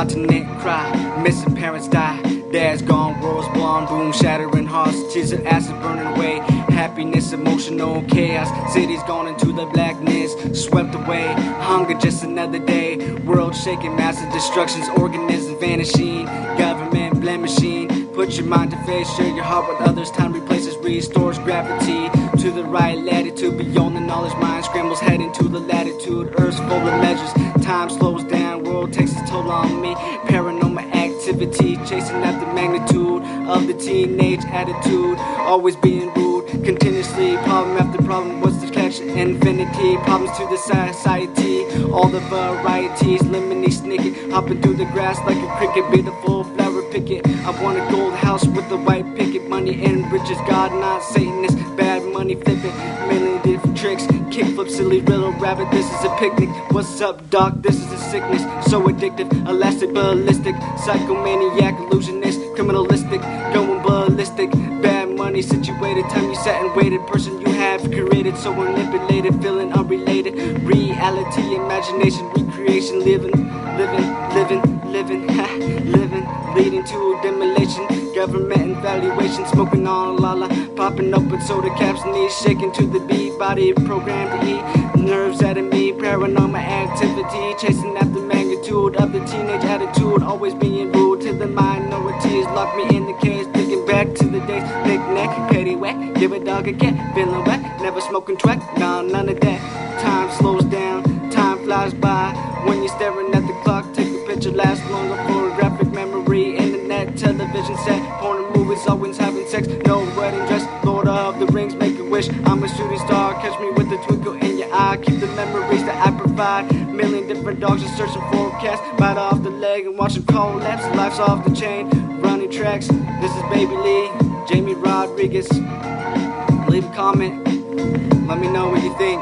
continent cry, missing parents die. Dad's gone, world's blown, boom, shattering hearts, tears of acid burning away. Happiness, emotional chaos, cities gone into the blackness, swept away. Hunger, just another day. World shaking, massive destructions, organisms vanishing. Government blame machine. Put your mind to face, share your heart with others. Time replaces, restores gravity to the right latitude. Beyond the knowledge, mind scrambles, heading to the latitude. Earth's full of measures, time slows down. World takes its toll on me. Paranormal activity, chasing after magnitude of the teenage attitude. Always being rude, continuously, problem after problem. What's the catch? Infinity, problems to the society. All the varieties, lemony sneaking, hopping through the grass like a cricket. Be the full flower picket. I want a gold house with the white picket. Money and riches, God not Satanist. Bad money flipping, many different tricks. Kickflip, silly little rabbit. This is a picnic. What's up, doc? This is a sickness. So addictive, elastic, ballistic, psychomaniac, illusionist, criminalistic, going ballistic. Bad money situated, time you sat and waited. Person you have created, so manipulated, feeling unrelated. Reality, imagination, recreation, living, leading to demolition. Government evaluation, smoking on lala, popping up with soda caps, knees shaking to the beat, body programmed to eat. Nerves at me, paranormal activity, chasing after magnitude of the teenage attitude. Always being rude to the minorities, lock me in the cage, thinking back to the days. Knick-knack, petty whack, give a dog a cat, feeling wet, never smoking track, nah, none of that. Time slows down, time flies by, when you're staring at the clock, take a picture, lasts longer, photographic memory, internet, television set, porn and movies, always having sex, no wedding dress, Lord of the Rings, make a wish, I'm a shooting star, catch me with a twinkle in your eye, keep the memories that I provide. Million different dogs are searching for a cast, bite off the leg and watch them collapse. Life's off the chain, running tracks. This is Baby Lee, Jamie Rodriguez. Leave a comment, let me know what you think.